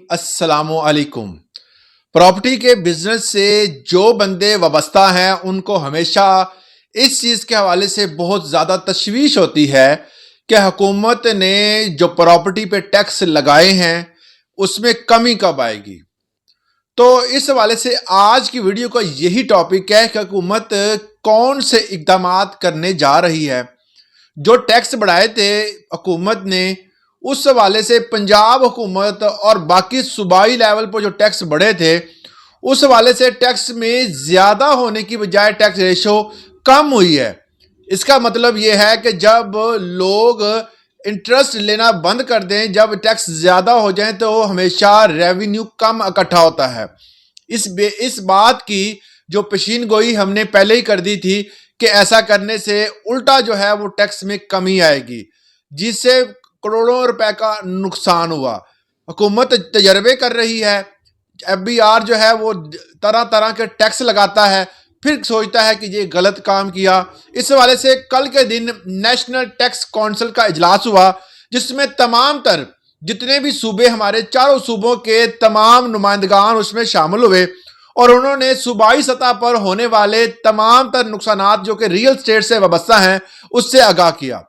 अस्सलामु अलैकुम। प्रॉपर्टी के बिजनेस से जो बंदे वाबस्ता हैं उनको हमेशा इस चीज़ के हवाले से बहुत ज़्यादा तशवीश होती है कि हुकूमत ने जो प्रॉपर्टी पे टैक्स लगाए हैं उसमें कमी कब आएगी। तो इस हवाले से आज की वीडियो का यही टॉपिक है कि हुकूमत कौन से इक़दामात करने जा रही है। जो टैक्स बढ़ाए थे हुकूमत ने, उस हवाले से पंजाब हुकूमत और बाकी सूबाई लेवल पर जो टैक्स बढ़े थे उस हवाले से टैक्स में ज़्यादा होने की बजाय टैक्स रेशो कम हुई है। इसका मतलब ये है कि जब लोग इंटरेस्ट लेना बंद कर दें, जब टैक्स ज़्यादा हो जाए तो हमेशा रेवेन्यू कम इकट्ठा होता है। इस बात की जो पेशीन गोई हमने पहले ही कर दी थी कि ऐसा करने से उल्टा जो है वो टैक्स में कमी आएगी, जिससे करोड़ों रुपए का नुकसान हुआ। हुकूमत तजर्बे कर रही है, FBI जो है वो तरह तरह के टैक्स लगाता है, फिर सोचता है कि ये गलत काम किया। इस हवाले से कल के दिन नेशनल टैक्स काउंसिल का इजलास हुआ, जिसमें तमाम तर जितने भी सूबे, हमारे चारों सूबों के तमाम नुमाइंदगान उसमें शामिल हुए और उन्होंने सूबाई सतह पर होने वाले तमाम तर नुकसानात जो कि रियल स्टेट से वाबस्ता हैं उससे आगाह किया।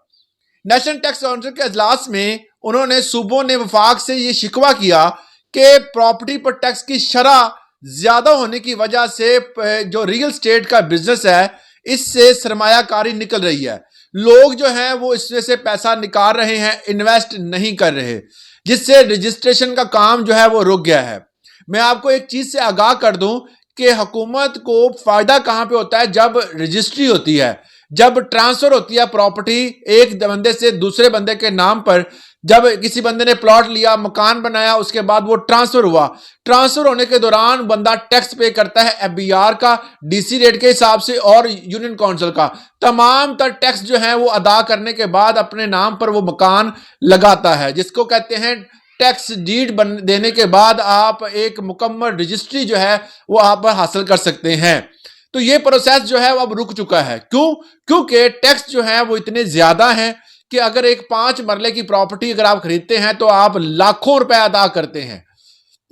नेशनल टैक्स काउंसिल के अजलास में उन्होंने सूबों ने वफाक से ये शिकवा किया कि प्रॉपर्टी पर टैक्स की शरह ज्यादा होने की वजह से जो रियल स्टेट का बिजनेस है इससे सरमायाकारी निकल रही है। लोग जो हैं वो इसमें से पैसा निकाल रहे हैं, इन्वेस्ट नहीं कर रहे, जिससे रजिस्ट्रेशन का काम जो है वो रुक गया है। मैं आपको एक चीज से आगाह कर दूं कि हुकूमत को फायदा कहां पे होता है, जब रजिस्ट्री होती है, जब ट्रांसफर होती है प्रॉपर्टी एक बंदे से दूसरे बंदे के नाम पर। जब किसी बंदे ने प्लॉट लिया, मकान बनाया, उसके बाद वो ट्रांसफर हुआ, ट्रांसफर होने के दौरान बंदा टैक्स पे करता है FBR का, DC रेट के हिसाब से और यूनियन काउंसिल का। तमाम तर टैक्स जो है वो अदा करने के बाद अपने नाम पर वो मकान लगाता है, जिसको कहते हैं टैक्स डीड देने के बाद आप एक मुकम्मल रजिस्ट्री जो है वो आप हासिल कर सकते हैं। तो ये प्रोसेस जो है वो अब रुक चुका है। क्यों? क्योंकि टैक्स जो है वो इतने ज्यादा हैं कि अगर एक 5 मरले की प्रॉपर्टी अगर आप खरीदते हैं तो आप लाखों रुपए अदा करते हैं।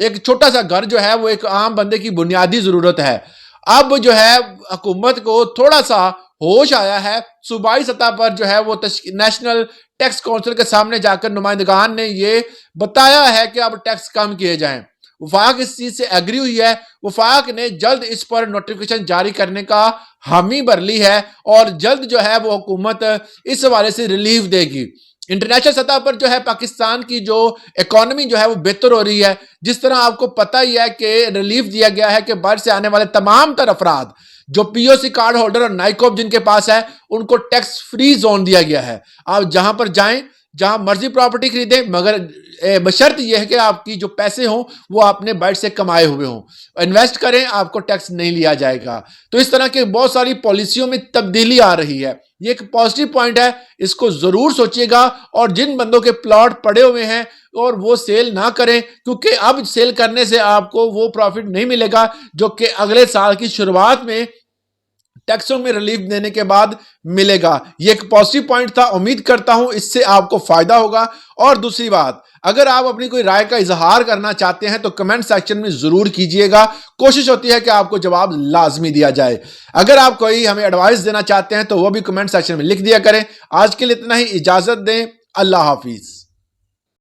एक छोटा सा घर जो है वो एक आम बंदे की बुनियादी जरूरत है। अब जो है हुकूमत को थोड़ा सा होश आया है, सूबाई सतह पर जो है वो नेशनल टैक्स काउंसिल के सामने जाकर नुमाइंदगान ने ये बताया है कि अब टैक्स कम किए जाएं। वफाक इस चीज से एग्री हुई है। वफाक ने जल्द इस पर नोटिफिकेशन जारी करने का हामी भर ली है और जल्द जो है वो हुकूमत इस हवाले से रिलीफ देगी। इंटरनेशनल सतह पर जो है पाकिस्तान की जो इकोनॉमी जो है वो बेहतर हो रही है। जिस तरह आपको पता ही है कि रिलीफ दिया गया है कि बाहर से आने वाले तमाम तर अफराद जो POC कार्ड होल्डर और नाइकॉब जिनके पास है उनको टैक्स फ्री जोन दिया गया है। आप जहां पर जाएं, जहां मर्जी प्रॉपर्टी खरीदें, मगर बशर्त यह है कि आपकी जो पैसे हों वो आपने बाहर से कमाए हुए हों, इन्वेस्ट करें, आपको टैक्स नहीं लिया जाएगा। तो इस तरह के बहुत सारी पॉलिसियों में तब्दीली आ रही है। ये एक पॉजिटिव पॉइंट है, इसको जरूर सोचिएगा। और जिन बंदों के प्लॉट पड़े हुए हैं और वो सेल ना करें, क्योंकि अब सेल करने से आपको वो प्रॉफिट नहीं मिलेगा जो कि अगले साल की शुरुआत में टैक्सों में रिलीफ देने के बाद मिलेगा। ये एक पॉजिटिव पॉइंट था, उम्मीद करता हूं इससे आपको फायदा होगा। और दूसरी बात, अगर आप अपनी कोई राय का इजहार करना चाहते हैं तो कमेंट सेक्शन में जरूर कीजिएगा। कोशिश होती है कि आपको जवाब लाजमी दिया जाए। अगर आप कोई हमें एडवाइस देना चाहते हैं तो वो भी कमेंट सेक्शन में लिख दिया करें। आज के लिए इतना ही, इजाजत दें, अल्लाह हाफिज।